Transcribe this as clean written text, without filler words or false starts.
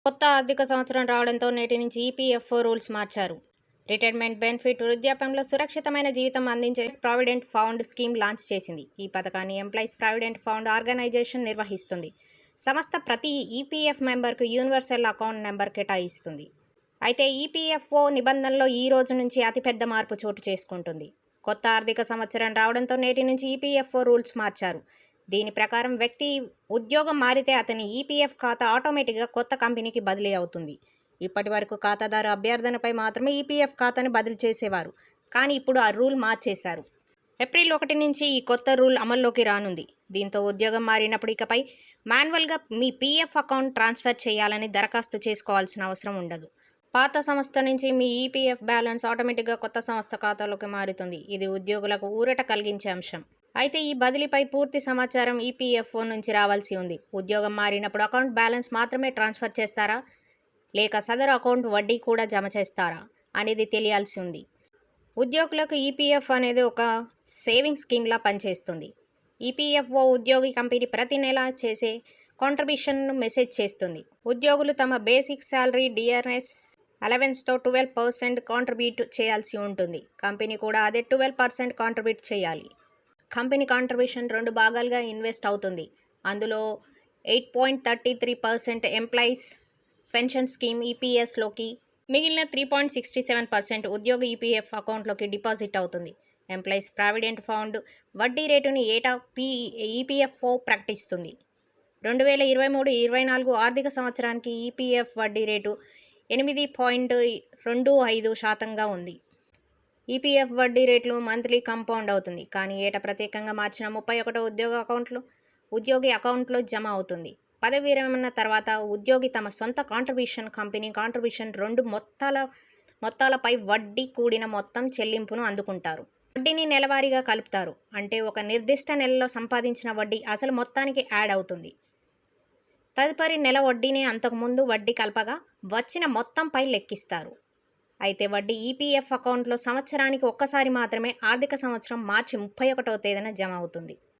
కొత్త ఆర్థిక సంవత్సరం రావడంతో నేటి నుంచి ఈపీఎఫ్ఓ రూల్స్ మార్చారు. రిటైర్మెంట్ బెనిఫిట్, వృద్ధాప్యంలో సురక్షితమైన జీవితం అందించే ప్రావిడెంట్ ఫండ్ స్కీమ్ లాంచ్ చేసింది. ఈ పథకాన్ని ఎంప్లాయీస్ ప్రావిడెంట్ ఫండ్ ఆర్గనైజేషన్ నిర్వహిస్తుంది. సంస్థ ప్రతి ఈపీఎఫ్ మెంబర్కు యూనివర్సల్ అకౌంట్ నెంబర్ కేటాయిస్తుంది. అయితే ఈపీఎఫ్ఓ నిబంధనలో ఈ రోజు నుంచి అతిపెద్ద మార్పు చోటు చేసుకుంటుంది. కొత్త ఆర్థిక సంవత్సరం రావడంతో నేటి నుంచి ఈపీఎఫ్ఓ రూల్స్ మార్చారు. దీని ప్రకారం వ్యక్తి ఉద్యోగం మారితే అతని ఈపీఎఫ్ ఖాతా ఆటోమేటిక్గా కొత్త కంపెనీకి బదిలీ అవుతుంది. ఇప్పటి వరకు ఖాతాదారు అభ్యర్థనపై మాత్రమే ఈపీఎఫ్ ఖాతాను బదిలీ చేసేవారు. కానీ ఇప్పుడు ఆ రూల్ మార్చేశారు. ఏప్రిల్ 1 నుంచి ఈ కొత్త రూల్ అమల్లోకి రానుంది. దీంతో ఉద్యోగం మారినప్పుడు ఇకపై మాన్యువల్గా మీ పీఎఫ్ అకౌంట్ ట్రాన్స్ఫర్ చేయాలని దరఖాస్తు చేసుకోవాల్సిన అవసరం ఉండదు. పాత సంస్థ నుంచి మీ ఈపీఎఫ్ బ్యాలెన్స్ ఆటోమేటిక్గా కొత్త సంస్థ ఖాతాలోకి మారుతుంది. ఇది ఉద్యోగులకు ఊరట కలిగించే అంశం. అయితే ఈ బదిలీపై పూర్తి సమాచారం ఈపీఎఫ్ఓ నుంచి రావాల్సి ఉంది. ఉద్యోగం మారినప్పుడు అకౌంట్ బ్యాలెన్స్ మాత్రమే ట్రాన్స్ఫర్ చేస్తారా, లేక సదరు అకౌంట్ వడ్డీ కూడా జమ చేస్తారా అనేది తెలియాల్సి ఉంది. ఉద్యోగులకు ఈపీఎఫ్ అనేది ఒక సేవింగ్ స్కీమ్లా పనిచేస్తుంది. ఈపీఎఫ్ఓ ఉద్యోగి కంపెనీ ప్రతి నెల చేసే కాంట్రిబ్యూషన్ను మెసేజ్ చేస్తుంది. ఉద్యోగులు తమ బేసిక్ శాలరీ, డిఆర్ఎస్ అలవెన్స్తో 12% కాంట్రిబ్యూట్ చేయాల్సి ఉంటుంది. కంపెనీ కూడా అదే 12% కాంట్రిబ్యూట్ చేయాలి. కంపెనీ కాంట్రిబ్యూషన్ 2 భాగాలుగా ఇన్వెస్ట్ అవుతుంది. అందులో 8.33% ఎంప్లాయీస్ పెన్షన్ స్కీమ్ ఈపీఎస్లోకి, మిగిలిన 3.67% ఉద్యోగ ఈపీఎఫ్ అకౌంట్లోకి డిపాజిట్ అవుతుంది. ఎంప్లాయీస్ ప్రావిడెంట్ ఫండ్ వడ్డీ రేటును ఏటా ఈపీఎఫ్ఓ ప్రకటిస్తుంది. 2023-24 ఆర్థిక సంవత్సరానికి ఈపీఎఫ్ వడ్డీ రేటు 8.25% ఉంది. ఈపీఎఫ్ వడ్డీ రేట్లు మంత్లీ కాంపౌండ్ అవుతుంది. కానీ ఏటా ప్రత్యేకంగా మార్చిన 31వ ఉద్యోగి అకౌంట్లో జమ అవుతుంది. పదవి విరమణ తర్వాత ఉద్యోగి తమ సొంత కాంట్రిబ్యూషన్, కంపెనీ కాంట్రిబ్యూషన్ 2 మొత్తాలపై వడ్డీ కూడిన మొత్తం చెల్లింపును అందుకుంటారు. వడ్డీని నెలవారీగా కలుపుతారు. అంటే ఒక నిర్దిష్ట నెలలో సంపాదించిన వడ్డీ అసలు మొత్తానికి యాడ్ అవుతుంది. తదుపరి నెల వడ్డీని అంతకుముందు వడ్డీ కలపగా వచ్చిన మొత్తంపై లెక్కిస్తారు. అయితే వడ్డీ ఈపీఎఫ్ అకౌంట్లో సంవత్సరానికి ఒక్కసారి మాత్రమే ఆర్థిక సంవత్సరం మార్చి 31వ తేదీన జమ అవుతుంది.